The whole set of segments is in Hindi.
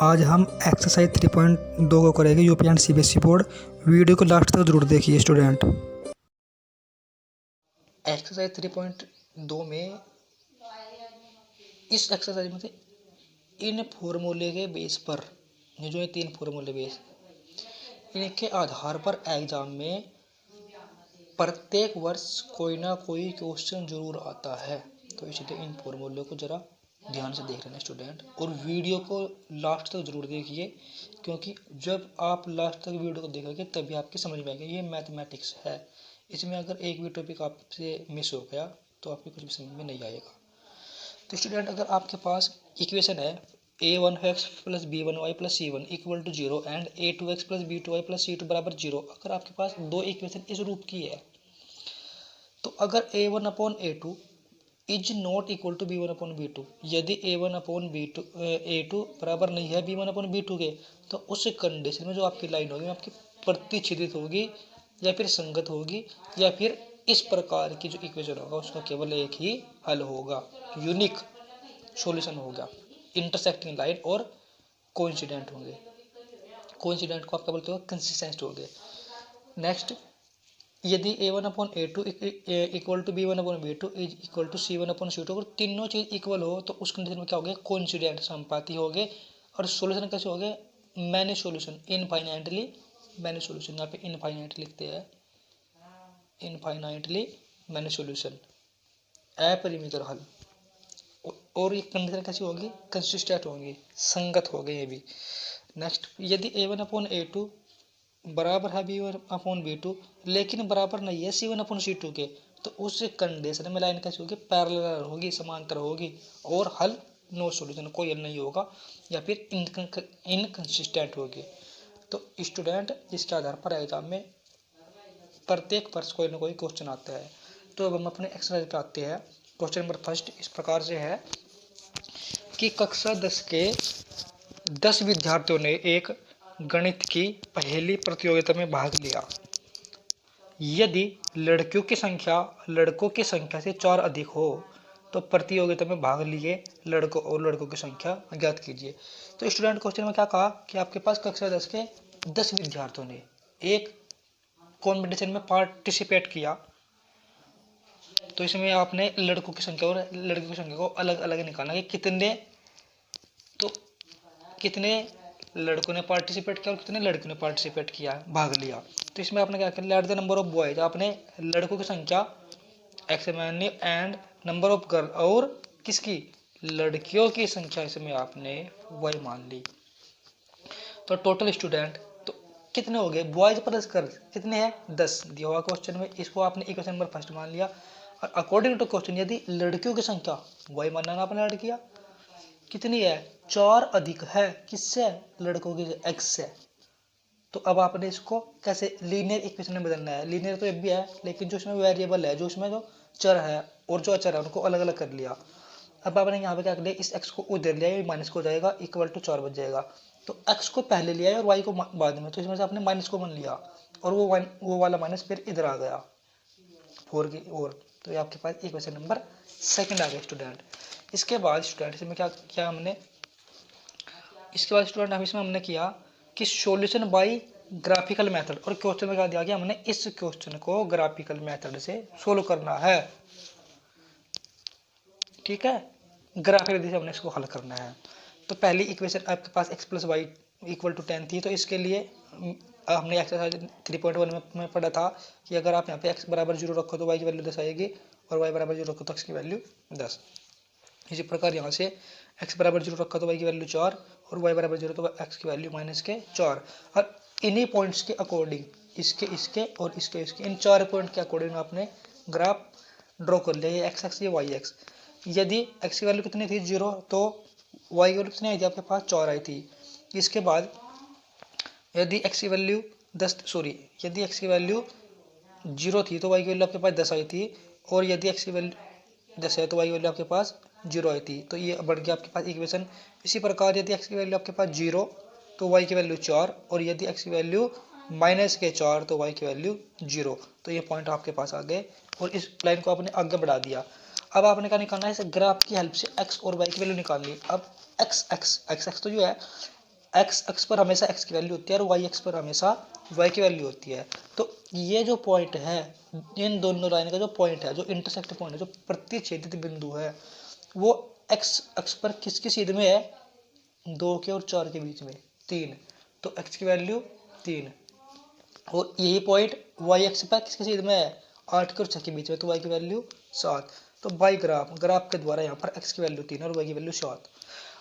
आज हम एक्सरसाइज 3.2 को करेंगे UP and CBSE board. Video को लास्ट तक जरूर देखिए स्टूडेंट। एक्सरसाइज 3.2 में इस एक्सरसाइज में से इन फॉर्मूले के बेस पर ये जो है 3 फॉर्मूले बेस इनके आधार पर एग्जाम में प्रत्येक वर्ष कोई ना कोई क्वेश्चन जरूर आता है। तो इसलिए इन फॉर्मूले को जरा ध्यान से देख लेना स्टूडेंट, और वीडियो को लास्ट तक जरूर देखिए, क्योंकि जब आप लास्ट तक वीडियो को देखोगे तभी आपकी समझ में आएगा। ये मैथमेटिक्स है, इसमें अगर एक भी टॉपिक आपसे मिस हो गया तो आपकी कुछ भी समझ में नहीं आएगा। तो स्टूडेंट, अगर आपके पास इक्वेशन है a1x plus b1y plus c1 equal to 0 and a2x plus b2y plus c2 बराबर 0, अगर आपके पास दो इक्वेशन इस रूप की है तो अगर a1 upon a2 is not equal to b1 upon b2, यदि a1 अपॉन a2 बराबर नहीं है b1 अपॉन b2 के, तो उस कंडीशन में जो आपकी लाइन होगी आपकी प्रतिच्छेदित होगी या फिर संगत होगी, या फिर इस प्रकार की जो इक्वेशन होगा उसका केवल एक ही हल होगा, यूनिक सॉल्यूशन होगा। इंटरसेक्टिंग लाइन और कोइंसिडेंट होंगे। कोइंसिडेंट को आप क्या बोलते हो? कंसिस्टेंट होंगे। नेक्स्ट, यदि a1 upon a2 equal to b1 upon b2 is equal to c1 upon c2, अगर तीनों चीज इक्वल हो तो उस कंडीशन में क्या हो गया? कोइंसिडेंट, संपाती हो गए। और सॉल्यूशन कैसे हो गए? Many solution, infinitely many solution. यहाँ पे इनफाइनाइट लिखते हैं, इनफाइनाइटली मैनी सॉल्यूशन, अपरिमित हल। और ये कंडीशन कैसी होगी? कंसिस्टेंट होंगी, संगत हो गए ये भी। नेक्स्ट, यदि a1 अपॉन a2 बराबर है b1 अपॉन b2 लेकिन बराबर नहीं है c1 अपॉन c2 के, तो उस कंडीशन में लाइन कैसी होगी? पैरेलल होगी, समांतर होगी, और हल नो सॉल्यूशन, कोई हल नहीं होगा, या फिर इनकंसिस्टेंट होगी। तो स्टूडेंट, इसके आधार पर एग्जाम में प्रत्येक वर्ष कोई ना कोई क्वेश्चन आता है। तो अब हम अपने एक्सरसाइज पे आते हैं। क्वेश्चन नंबर फर्स्ट इस प्रकार से है कि कक्षा 10 के 10 विद्यार्थियों ने एक गणित की पहेली प्रतियोगिता में भाग लिया। यदि लड़कियों की संख्या लड़कों की संख्या से 4 अधिक हो तो प्रतियोगिता में भाग लिए लड़कों और लड़कों की संख्या ज्ञात कीजिए। तो स्टूडेंट, क्वेश्चन में क्या कहा कि आपके पास कक्षा 10 के 10 विद्यार्थियों ने एक कॉम्पिटिशन में पार्टिसिपेट किया। तो इसमें आपने लड़कों की संख्या और लड़कियों की संख्या को अलग अलग निकालना कि कितने लड़कों ने पार्टिसिपेट किया और कितने लड़कियों ने पार्टिसिपेट किया, भाग लिया। तो इसमें आपने क्या किया? Let the number of boys, आपने लड़कों की संख्या एक्स मानी एंड नंबर ऑफ गर्ल, और किसकी? लड़कियों की संख्या इसमें आपने वाई मान ली। तो टोटल स्टूडेंट तो कितने हो गए? बॉयज प्लस गर्ल्स कितने हैं? 10 दिया हुआ क्वेश्चन में। इसको आपने इक्वेशन नंबर फर्स्ट मान लिया। और अकॉर्डिंग टू क्वेश्चन यदि लड़कियों की संख्या वाई मानना आपने ऐड किया, कितनी है? 4 अधिक है, किससे? लड़कों की एक्स से। तो अब आपने इसको कैसे लीनियर इक्वेशन में बदलना है। लीनियर तो ये भी है, लेकिन जो इसमें वेरिएबल है, जो इसमें जो चर है और जो अचर है, उनको अलग अलग कर लिया। अब आपने यहाँ पे क्या कर लिया? इस x को उधर लिया, ये माइनस को हो जाएगा, इक्वल टू 4 बच जाएगा। तो x को पहले लिया और y को बाद में, तो इसमें से आपने माइनस को मान लिया, और वो वाला माइनस फिर इधर आ गया 4 की ओर। तो ये आपके पास इक्वेशन नंबर सेकंड आ गया स्टूडेंट। इसके बाद स्टूडेंट इसमें क्या किया हमने? इसके बाद स्टूडेंट हमने किया कि सॉल्यूशन बाय ग्राफिकल मेथड, और क्वेश्चन में क्या दिया गया? हमने इस क्वेश्चन को ग्राफिकल मेथड से सोल्व करना है। ठीक है, ग्राफिकल विधि से हमने इसको हल करना है। तो पहली इक्वेशन आपके पास x plus y equal to 10 थी, तो इसके लिए हमने एक्सरसाइज 3.1 में पढ़ा था कि अगर आप यहाँ पे x बराबर 0 रखो तो y की वैल्यू 10 आएगी, और y बराबर 0 रखो तो x की वैल्यू 10। इसी प्रकार यहाँ से x बराबर 0 रखा तो y की वैल्यू 4, और y बराबर 0 तो x की वैल्यू माइनस के 4। और इन्हीं पॉइंट्स के अकॉर्डिंग इसके और इसके इन 4 पॉइंट के अकॉर्डिंग आपने ग्राफ ड्रॉ कर लिया, ये एक्स एक्स ये वाई एक्स। यदि x की वैल्यू कितनी थी? 0, तो y की वैल्यू कितनी आई थी? आपके पास 4 आई थी। इसके बाद यदि x की वैल्यू यदि x की वैल्यू 0 थी तो y की वैल्यू आपके पास 10 आई थी, और यदि x की वैल्यू 10 है तो y की वैल्यू आपके पास 0 आई थी। तो ये बढ़ गया आपके पास इक्वेशन। इसी प्रकार यदि x की वैल्यू आपके पास 0 तो y की वैल्यू 4, और यदि x की वैल्यू माइनस के 4 तो y की वैल्यू 0। तो ये पॉइंट आपके पास आ गए, और इस लाइन को आपने आगे बढ़ा दिया। अब आपने क्या निकालना है? इस ग्राफ की हेल्प से x और y की वैल्यू निकालनी। अब x तो जो है एक्स अक्ष पर हमेशा एक्स की वैल्यू होती है और वाई अक्ष पर हमेशा वाई की वैल्यू होती है। तो ये जो पॉइंट है, इन दोनों लाइन का जो पॉइंट है, जो इंटरसेक्ट पॉइंट है, जो प्रतिच्छेदित बिंदु है, वो एक्स अक्ष पर किसकी सीध में है? 2 के और 4 के बीच में 3। तो एक्स की वैल्यू 3 और यही पॉइंट वाई अक्ष पर किसके सीध में है? 8 के और 6 के बीच में, तो वाई की वैल्यू 7। तो बाई ग्राफ के द्वारा यहाँ पर एक्स की वैल्यू 3 और वाई की वैल्यू 7।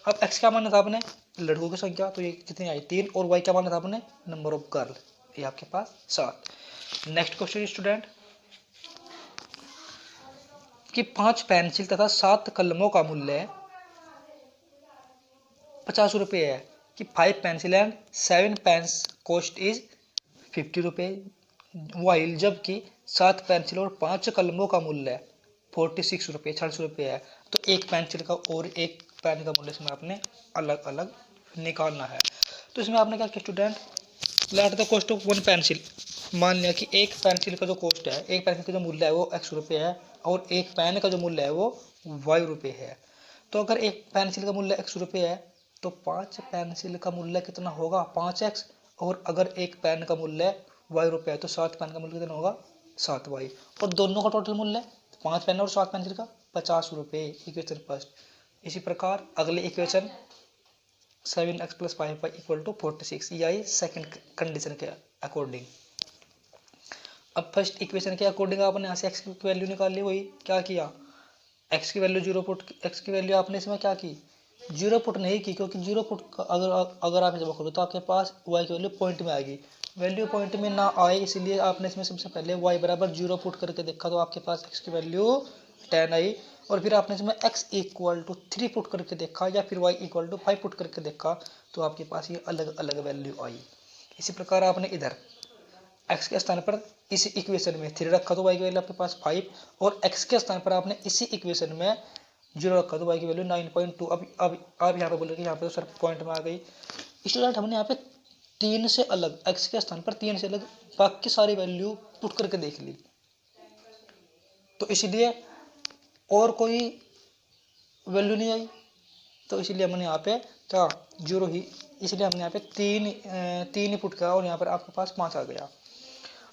अब एक्स क्या माना था आपने? लड़कों की संख्या, तो ये कितनी आई? 3। और वाई क्या माना था आपने? नंबर ऑफ गर्ल, ये आपके पास 7। नेक्स्ट क्वेश्चन स्टूडेंट, कि 5 पेंसिल तथा 7 कलमों का मूल्य 50 रुपये है, कि 5 pencil and 7 pens cost is 50 रुपये, वाइल जबकि 7 पेंसिल और 5 कलमों का मूल्य 46 रुपये 46 रुपये है। तो एक पेंसिल का और एक पेन का मूल्य इसमें आपने अलग अलग निकालना है। तो इसमें आपने क्या किया student? Let the cost of one pencil. मान लिया कि एक पेंसिल का जो कॉस्ट है, एक पेंसिल का जो मूल्य है वो x रुपये है और एक पेन का जो मूल्य है वो y रुपये है। तो अगर एक पेंसिल का मूल्य x रुपये है तो 5 पेंसिल का मूल्य कितना होगा? 5x। और अगर एक पेन का मूल्य y रुपये है तो 7 पेन का मूल्य कितना होगा? 7y। और दोनों का टोटल मूल्य 5 पेन और 7 पेंसिल का 50 रुपये। Equation first. इसी प्रकार अगले इक्वेशन 7x + 5y = 46, ये आई सेकेंड कंडीशन के अकॉर्डिंग। अब फर्स्ट इक्वेशन के अकॉर्डिंग आपने यहाँ से x की वैल्यू निकाल ली। वही क्या किया? x की वैल्यू 0 पुट, x की वैल्यू आपने इसमें क्या की? 0 पुट नहीं की, क्योंकि 0 पुट अगर आप जमा करो तो आपके पास y की वैल्यू पॉइंट में आएगी। वैल्यू पॉइंट में ना आए इसलिए आपने इसमें सबसे पहले y बराबर 0 पुट करके देखा, तो आपके पास x की वैल्यू 10 आई। और फिर आपने इसमें x = 3 पुट करके देखा या फिर y = 5 पुट करके देखा, तो आपके पास ये अलग अलग वैल्यू आई। इसी प्रकार आपने इधर x के स्थान पर इसी इक्वेशन में 3 रखा तो y की वैल्यू आपके पास 5, और x के स्थान पर आपने इसी इक्वेशन में 0 रखा तो y की वैल्यू 9.2। अब यहाँ पे बोलोगे यहाँ पे तो सर पॉइंट में आ गई। स्टूडेंट हमने यहाँ पे 3 से अलग, x के स्थान पर 3 से अलग बाकी सारी वैल्यू पुट करके देख ली, तो इसलिए और कोई वैल्यू नहीं आई, तो इसलिए हमने यहाँ पे क्या 0 ही, इसलिए हमने यहाँ पे 3 ही पुट किया और यहाँ पर आपके पास 5 आ गया।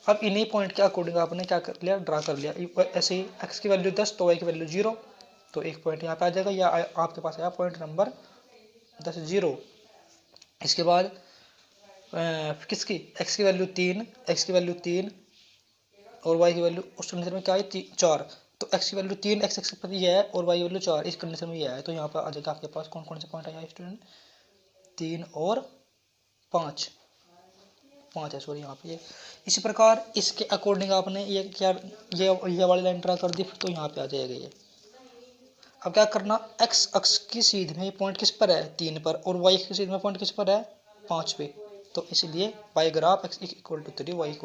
अब इन्हीं पॉइंट के अकॉर्डिंग आपने क्या कर लिया? ड्रा कर लिया। ऐसे ही x की वैल्यू 10 तो y की वैल्यू 0, तो एक पॉइंट यहाँ पे आ जाएगा, या आपके पास आया पॉइंट नंबर 10 0। इसके बाद किसकी? x की वैल्यू 3 और y की वैल्यू उस कंडीशन में क्या है? 4। तो x की वैल्यू 3 x पर ये है और y की वैल्यू 4 इस कंडीशन में ये है, तो यहाँ पर आ जाएगा आपके पास कौन कौन से पॉइंट आया स्टूडेंट? 3 और 5 है, सॉरी यहाँ पे। इसी प्रकार इसके अकॉर्डिंग आपने ये क्या ये वाली लाइन ड्रा कर दी, फिर तो यहाँ पे आ जाएगा ये। अब क्या करना? x अक्ष की सीध में पॉइंट किस पर है? 3 पर, और y की सीध में पॉइंट किस पर है? 5 पे। तो इसलिए बाई ग्राफ x = 3 y =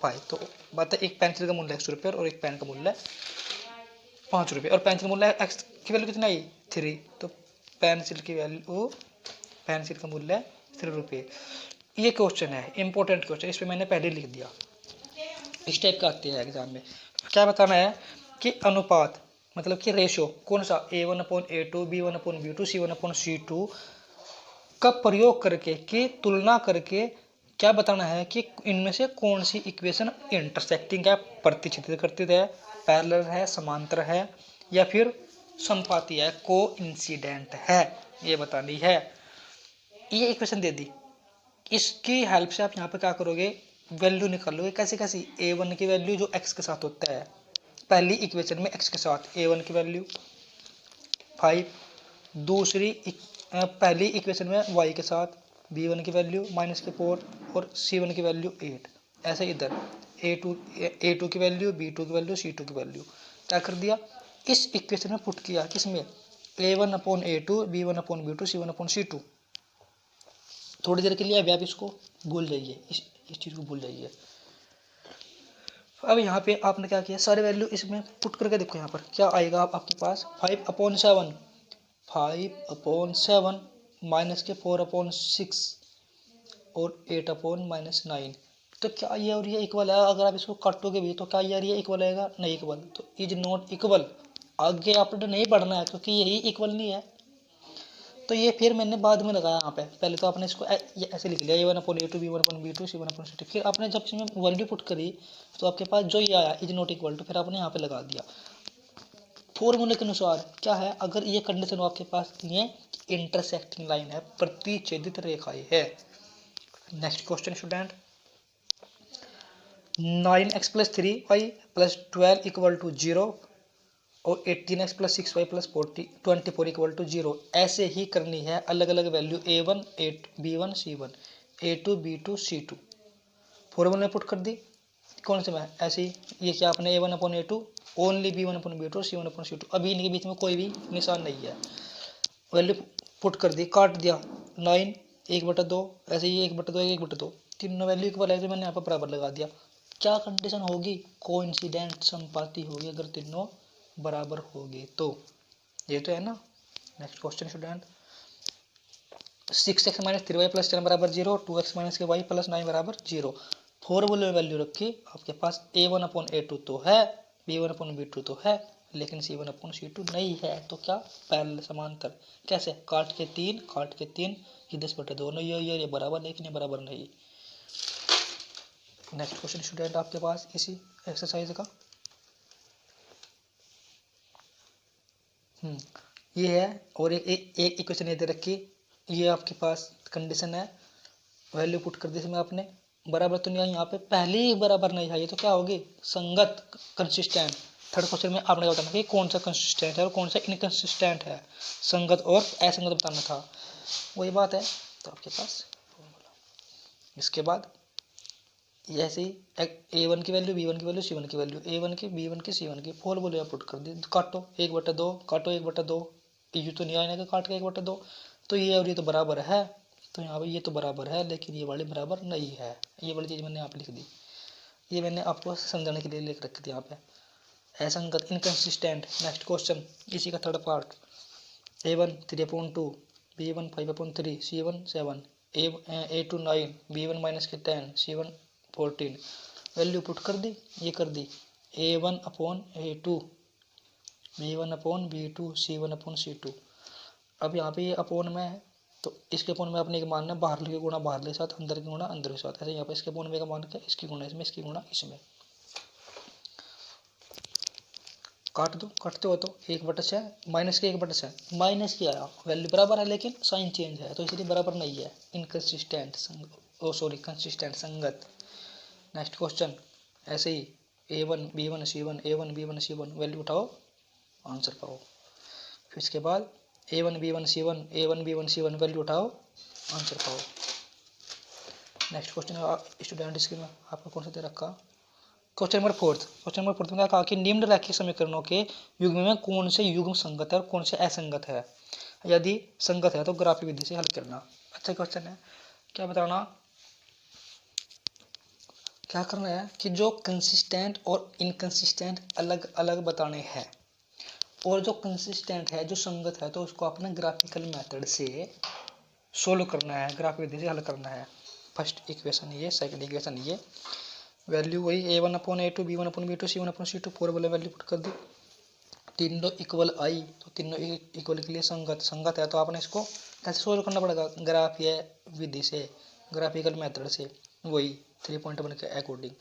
5। तो बात है एक पेंसिल का मूल्य x रुपये और एक पेन का मूल्य 5 रुपये, और पेंसिल का मूल्य x की वैल्यू कितनी आई? 3। तो पेंसिल का मूल्य 3 रुपये। ये क्वेश्चन है इंपॉर्टेंट क्वेश्चन, इस पे मैंने पहले लिख दिया। इस टाइप का आते हैं एग्जाम में। क्या बताना है कि अनुपात मतलब कि रेशो कौन सा? A1/A2, B1/B2, C1/C2 का प्रयोग करके की तुलना करके क्या बताना है कि इनमें से कौन सी इक्वेशन इंटरसेक्टिंग है, प्रतिच्छेदित करती है, पैरेलल है, समांतर है, या फिर संपाती है, कोइंसिडेंट है, ये बतानी है। ये इक्वेशन दे दी, इसकी हेल्प से आप यहाँ पे क्या करोगे? वैल्यू निकालोगे। कैसे कैसी? a1 की वैल्यू जो x के साथ होता है, पहली इक्वेशन में x के साथ a1 की वैल्यू 5, दूसरी पहली इक्वेशन में y के साथ b1 की वैल्यू -4 और c1 की वैल्यू 8। ऐसे इधर a2 की वैल्यू, b2 की वैल्यू, c2 की वैल्यू क्या कर दिया? इस इक्वेशन में पुट किया। किसमें? a1/a2, b1/b2, c1/c2। थोड़ी देर के लिए अभी आप इसको भूल जाइए, इस चीज़ को भूल जाइए। अब यहाँ पे आपने क्या किया? सारे वैल्यू इसमें पुट करके देखो, यहाँ पर क्या आएगा आपके पास? 5/7 -4/6 और 8/-9। तो क्या ये और ये इक्वल है? अगर आप इसको काटोगे भी तो क्या ये इक्वल आएगा? नहीं इक्वल, तो इज नॉट इक्वल। आगे आपने नहीं बढ़ना है क्योंकि यही इक्वल नहीं है। तो ये फिर मैंने बाद में लगाया यहाँ पे, पहले तो आपने इसको ये ऐसे लिख लिया a1/a2 b1/b2 c1/c2, फिर आपने जब इसमें वैल्यू पुट करी तो आपके पास जो ये आया इज नॉट इक्वल टू, फिर आपने यहाँ पे लगा दिया। फॉर्मूले के अनुसार क्या है, अगर ये कंडीशन आपके पास ये इंटरसेक्टिंग लाइन है, प्रतिच्छेदित रेखाएं है। Next question student, 9x + 3y + 12 = 0 और 18x + 6y + 24 = 0, ऐसे ही करनी है अलग अलग value a1 b1 c1 a2 b2 c2। Formula में पुट कर दी कौन से में ऐसे ही, ये क्या आपने a1/a2 ओनली b1/b2 c1/c2, अभी इनके बीच में कोई भी निशान नहीं है, वैल्यू पुट कर दी, काट दिया 9 1/2, ऐसे ही 1/2 1/2, तीनों वैल्यू इक्वल है तो मैंने यहाँ पर बराबर लगा दिया। क्या कंडीशन होगी, कोइंसिडेंट संपाती होगी अगर तीनों बराबर होगी तो, ये तो है ना। Next question student, 6x - 3y + 10 = 0, 2x - y + 9 = 0। फॉर्मूले में वैल्यू रखी, आपके पास a1/a2 तो है, b1/b2 तो है, लेकिन c1/c2 नहीं है, तो क्या पैरेलल समांतर, कैसे, काट के 3 ये 10/2 नहीं, ये बराबर, लेकिन ये बराबर नहीं। नेक्स्ट क्वेश्चन स्टूडेंट आपके पास इसी एक्सरसाइज का ये है, और एक इक्वेशन ये दे रखी, ये आपके पास कंडीशन है, वैल्यू पुट कर दी इसमें आपने, बराबर तो नहीं आई, यहाँ पे पहले ही बराबर नहीं है, ये तो क्या होगी, संगत, कंसिस्टेंट। थर्ड क्वेश्चन में आपने बताना कि कौन सा कंसिस्टेंट है और कौन सा इनकंसिस्टेंट है, संगत और असंगत बताना था, वही बात है। तो आपके पास इसके बाद ऐसे ही a1 की वैल्यू b1 की वैल्यू c1 की वैल्यू a1 की b1 की c1 की फॉर्मूले पुट कर दी, काटो 1/2, काटो 1/2, ये तो नहीं आएगा कि काट के 1/2, तो ये और ये तो बराबर है, तो यहाँ पे ये तो बराबर है, लेकिन ये वाली बराबर नहीं है, ये वाली चीज़ मैंने यहाँ पे लिख दी, ये मैंने आपको समझाने के लिए लिख रखी थी यहाँ पे, असंगत, इनकंसिस्टेंट। नेक्स्ट क्वेश्चन इसी का third part, a1 3/2, b1 5/3, c1 7, a2 9, b1 -10, c1 14, value put कर दी, ये कर दी a1/a2, b1/b2, c1/c2। अब यहाँ पे ये अपोन में है, तो इसके अपोन में अपने मान है, बाहर के गुणा बाहर के साथ, अंदर के गुणा अंदर के साथ, ऐसे यहाँ पे इसके अपोन में का मान क्या, इसकी गुणा इसमें, इसकी गुणा इसमें, काट दो, काटते हो तो 1/6 माइनस के 1/6 माइनस की आया, वैल्यू बराबर है लेकिन साइन चेंज है, तो इसलिए बराबर नहीं है, इनकंसिस्टेंट, कंसिस्टेंट, संगत। नेक्स्ट क्वेश्चन ऐसे ही a1 b1 c1 a1 b1 c1, value उठाओ, आंसर पाओ। फिर इसके बाद a1 b1 c1 a1 b1 c1, value उठाओ, आंसर पाओ। नेक्स्ट क्वेश्चन स्टूडेंट इसके में आपको कौन सा दे रखा, क्वेश्चन नंबर फोर्थ में क्या कहा कि निम्न रैखिक समीकरणों के युग्म में कौन से युग्म संगत है और कौन से असंगत है, यदि संगत है तो ग्राफी विधि से हल करना। अच्छा क्वेश्चन है, क्या बताना, क्या करना है कि जो कंसिस्टेंट और इनकंसिस्टेंट अलग अलग बताने हैं, और जो कंसिस्टेंट है, जो संगत है, तो उसको अपने ग्राफिकल मेथड से सोल्व करना है, ग्राफिक विधि से हल करना है। फर्स्ट इक्वेशन ये, सेकंड इक्वेशन ये, वैल्यू वही a1/a2 b1/b2 c1/c2, फॉर्मूले वैल्यू पुट कर दी, तीनों इक्वल आई, तो तीनों इक्वल के लिए संगत है, तो आपने इसको कैसे सोल्व करना पड़ेगा, ग्राफीय विधि से, ग्राफिकल मेथड से, वही 3.1 के अकॉर्डिंग,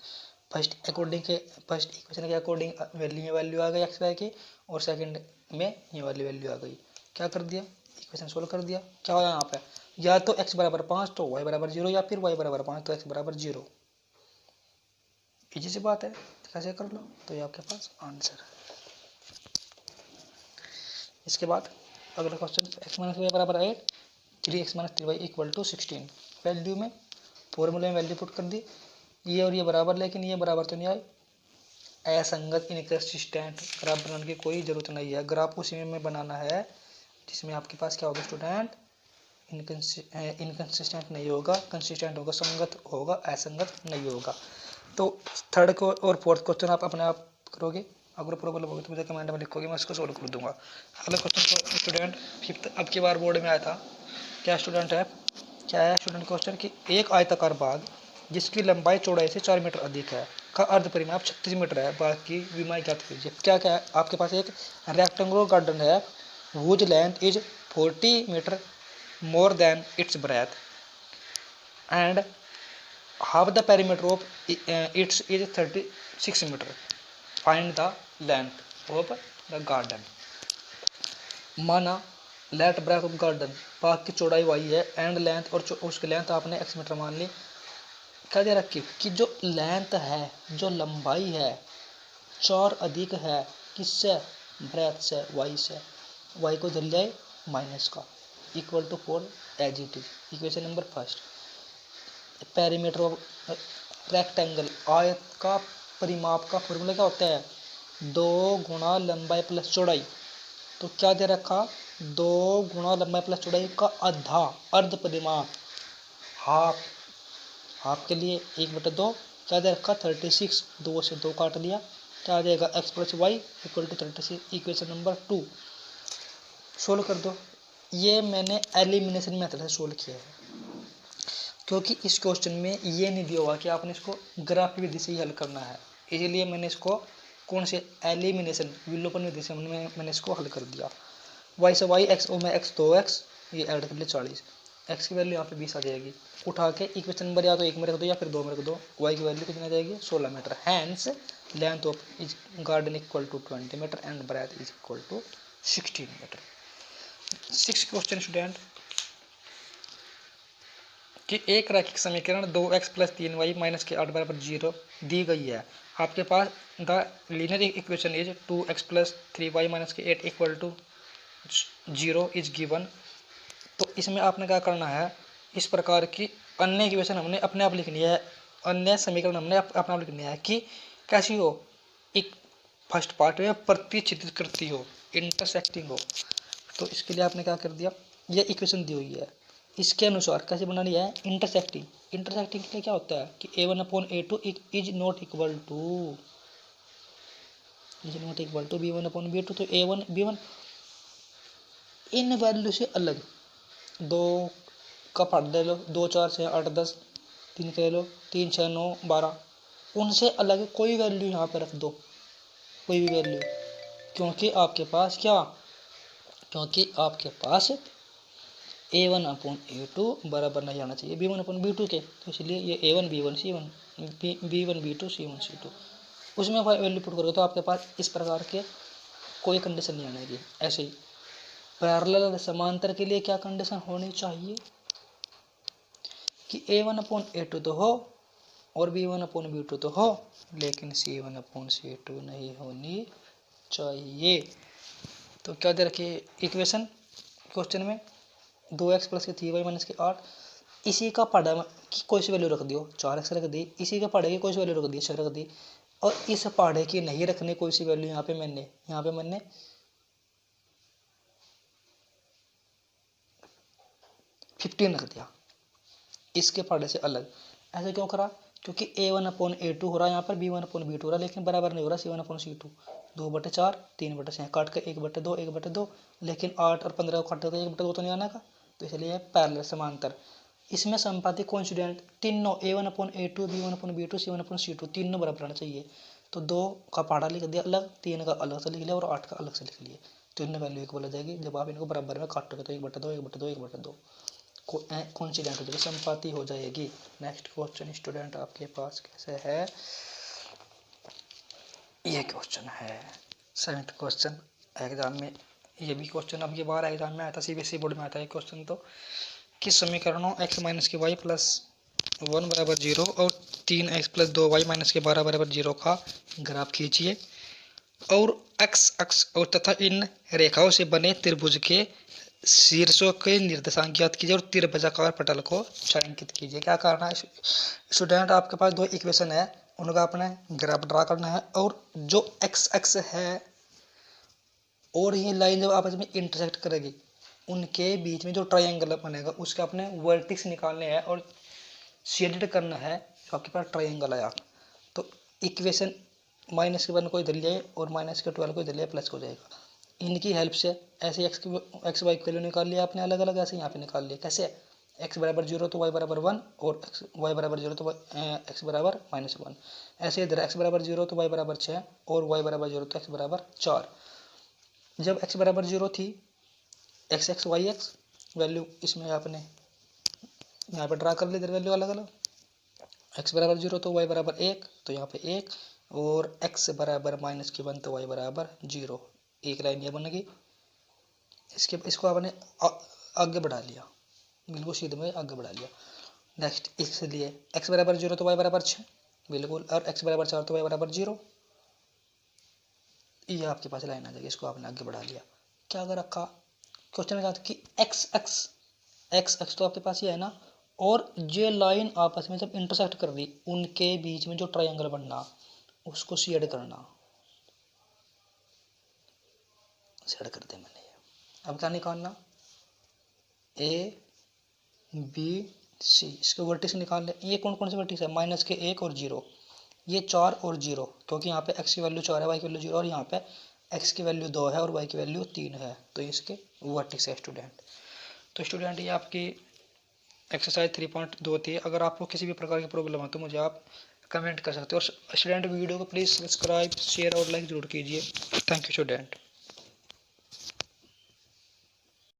फर्स्ट इक्वेशन के अकॉर्डिंग वैल्यू आ गई एक्स वाई की, और सेकंड में ये वाली वैल्यू आ गई, क्या कर दिया, इक्वेशन सोल्व कर दिया, क्या होगा यहाँ पे, या तो x = 5 तो y = 0, या फिर y = 5 तो x = 0, इजी सी बात है, कैसे कर लो, तो ये आपके पास आंसर है। इसके बाद अगला question, x - y = 8, 3x - 3y = 16, value में फॉर्मूले में वैल्यू पुट कर दी, ये और ये बराबर, लेकिन ये बराबर तो नहीं आई, असंगत, इनकंसिस्टेंट, ग्राफ बनाने की कोई ज़रूरत नहीं है, ग्राफ उसी में बनाना है जिसमें आपके पास क्या होगा स्टूडेंट, इनकंसिस्टेंट नहीं होगा, कंसिस्टेंट होगा, संगत होगा, असंगत नहीं होगा। तो थर्ड को और फोर्थ क्वेश्चन आप अपने आप करोगे, अगर प्रॉब्लम होगी तो मुझे कमेंट में लिखोगे, मैं इसको सोल्व कर दूंगा। अगला क्वेश्चन स्टूडेंट फिफ्थ अब की बार बोर्ड में आया था, क्या स्टूडेंट है, क्या है स्टूडेंट क्वेश्चन कि एक आयताकार बाग जिसकी लंबाई चौड़ाई से 4 मीटर अधिक है का अर्ध परिमाप 36 मीटर है, बाग की विमाई ज्ञात कीजिए। क्या क्या है, आपके पास एक रेक्टेंगुलर गार्डन है, whose length is 40 metre more than its breadth and half the perimeter of its is 36 meter. Find the length of the garden. माना let breadth of garden, park की चौड़ाई वाई है एंड लेंथ और उसकी लेंथ आपने x मीटर मान ली। क्या दे रखी कि जो लेंथ है, जो लंबाई है 4 अधिक है किससे, ब्रेथ से, y से, y को धर जाए माइनस का equal to 4 as it is. Equation number first. Perimeter of rectangle, आयत का परिमाप का फॉर्मूला क्या होता है, 2 गुणा लंबाई प्लस चौड़ाई। तो क्या दे रखा, 2 गुणा लंबाई प्लस चौड़ाई का आधा, अर्ध परिमाप, हाफ, हाफ के लिए 1/2। क्या दे रखा 36, 2 से 2 काट लिया, क्या आ जाएगा x plus y equal to 36। Equation number 2 solve कर दो। ये मैंने एलिमिनेशन मेथड से सोल्व किया है क्योंकि इस क्वेश्चन में ये नहीं दिया हुआ कि आपने इसको ग्राफ विधि से ही हल करना है, इसीलिए मैंने इसको कौन से एलिमिनेशन विलोपन विधि से मैंने इसको हल कर दिया। y से y, x और में x 2x, ये ऐड कर लिया 40, x की वैल्यू यहाँ पे 20 आ जाएगी। उठा के इक्वेशन नंबर या तो 1 में रख दो या फिर 2 में रख दो। y की वैल्यू कितनी आ जाएगी 16 metre. Hence length of is garden equal to 20 metre and breadth is equal to 16 metre. 6 question student कि एक रैखिक समीकरण 2x प्लस 3y माइनस के 8 बराबर 0 दी गई है। आपके पास the linear equation is 2x plus 3y minus के 8 इक्वल टू 0 इज गिवन। तो इसमें आपने क्या करना है, इस प्रकार की अन्य इक्वेशन हमने अपने आप लिखनी है, अन्य समीकरण हमने अपने आप लिखनी है कि कैसी हो, एक फर्स्ट पार्ट में प्रतिच्छेदित करती हो, इंटरसेक्टिंग हो। तो इसके लिए आपने क्या कर दिया, ये इक्वेशन दी हुई है, इसके अनुसार कैसे बनानी है, इंटरसेक्टिंग। इंटरसेक्टिंग के लिए क्या होता है कि a1/a2 is not equal to b1/b2। तो a1 b1 इन वैल्यू से अलग, 2 का पार्ट ले लो, 2 4 6 8 10, 3 के ले लो, 3 6 9 12, उनसे अलग कोई वैल्यू यहाँ पे रख दो, कोई भी वैल्यू, क्योंकि आपके पास क्या, क्योंकि आपके पास a1/a2 बराबर नहीं आना चाहिए b1/b2 के। तो इसलिए ये a1 b1 c1 b1 b2 c1 c2, उसमें वैल्यू पुट करोगे तो आपके पास इस प्रकार के कोई कंडीशन नहीं आएगी। ऐसे ही पैरेलल समांतर के लिए क्या कंडीशन होनी चाहिए कि a1/a2 तो हो और b1/b2 तो हो, लेकिन c1/c2 नहीं होनी चाहिए। तो क्या दे रखिए इक्वेशन क्वेश्चन में 2x प्लस के 3y माइनस के 8, इसी का पढ़ा की कोई सी वैल्यू रख दियो, 4x रख दी, इसी का पढ़े की कोई सी वैल्यू रख दी 6 रख दी, और इस पढ़े की नहीं रखने कोई सी वैल्यू यहाँ पे मैंने 15 रख दिया, इसके पढ़े से अलग। ऐसे क्यों करा, क्योंकि a1/a2 हो रहा है यहाँ पर, b1/b2 हो रहा है, लेकिन बराबर नहीं हो रहा c1/c2। 2/4 3/6 काट के 1/2 1/2, लेकिन 8 और 15 को काटे तो 1/2 तो नहीं आने का, तो इसलिए पैरेलल समांतर। इसमें संपाती कॉन्स्टिट्यूएंट तीनों a1/a2 b1/b2 c1/c2 तीनों बराबर आना चाहिए। तो 2 का पहाड़ा लिख दिया अलग, 3 का अलग से लिख लिया और 8 का अलग से लिख लिया, तो इनमें वैल्यू इक्वल हो जाएगी। जब आप इनको बराबर में काटोगे तो 1/2 1/2 1/2 कॉन्सिडेंट हो जाएगी, संपाती हो जाएगी। नेक्स्ट क्वेश्चन स्टूडेंट आपके पास कैसे है, ये क्वेश्चन है 7th क्वेश्चन एग्जाम में, ये भी क्वेश्चन अब ये बार एग्जाम में आया था, सीबीएसई बोर्ड में आता है क्वेश्चन। तो कि समीकरणों x माइनस के वाई प्लस 1 बराबर 0 और 3x प्लस 2y माइनस के 12 बराबर 0 का ग्राफ खींचिए और x अक्ष और तथा इन रेखाओं से बने त्रिभुज के शीर्षों के निर्देशांक ज्ञात कीजिए और त्रिभुजाकार पटल को छायांकित कीजिए। क्या करना है स्टूडेंट, आपके पास 2 इक्वेशन है, उनका आपने ग्राफ ड्रा करना है, और जो x अक्ष है और ये लाइन जब आपस में इंटरसेक्ट करेगी उनके बीच में जो ट्रायंगल बनेगा उसके अपने वर्टिक्स निकालने हैं और शेडेड करना है। आपके पास ट्रायंगल आया तो इक्वेशन -1 को इधर लिए और -12 को इधर लिए, प्लस हो जाएगा। इनकी हेल्प से ऐसे एक्स वाई की वैल्यू निकाल लिया आपने अलग अलग, ऐसे यहाँ पे निकाल लिया। कैसे, x बराबर 0 तो y बराबर 1 और y बराबर 0 तो x बराबर -1। ऐसे इधर x बराबर 0 तो y बराबर 6 और y बराबर 0 तो x बराबर 4। जब x बराबर 0 थी x y x वैल्यू इसमें आपने यहाँ पे ड्रा कर ली इधर वैल्यू अलग अलग। x बराबर 0 तो y बराबर 1, तो यहाँ पे 1, और x बराबर -1 तो y बराबर 0। एक लाइन ये बन गई। इसको आपने आगे बढ़ा लिया, बिल्कुल सीधे में आगे बढ़ा लिया। नेक्स्ट इसलिए x बराबर 0 तो y बराबर 6 बिल्कुल, और x बराबर 4 तो y बराबर 0। ये आपके पास लाइन आ जाएगी, इसको आपने आगे बढ़ा लिया। क्या अगर रखा क्वेश्चन में कहा कि x तो आपके पास ये है ना, और ये लाइन आपस में जब इंटरसेक्ट कर रही, उनके बीच में जो ट्रायंगल बनना उसको शेड करना, शेड कर दे मैंने। अब क्या निकालना, ए बी सी, इसके वर्टिक्स निकाल ले। ये कौन कौन से वर्टिक्स है, माइनस के 1 और 0, ये 4 और 0, क्योंकि यहाँ पे x की वैल्यू 4 है, y की वैल्यू 0, और यहाँ पे x की वैल्यू 2 है और y की वैल्यू 3 है, तो इसके वर्टिक्स है स्टूडेंट। तो स्टूडेंट ये आपकी एक्सरसाइज 3.2 थी। अगर आपको किसी भी प्रकार की प्रॉब्लम है तो मुझे आप कमेंट कर सकते हो। और स्टूडेंट वीडियो को प्लीज़ सब्सक्राइब, शेयर और लाइक जरूर कीजिए। Thank you student.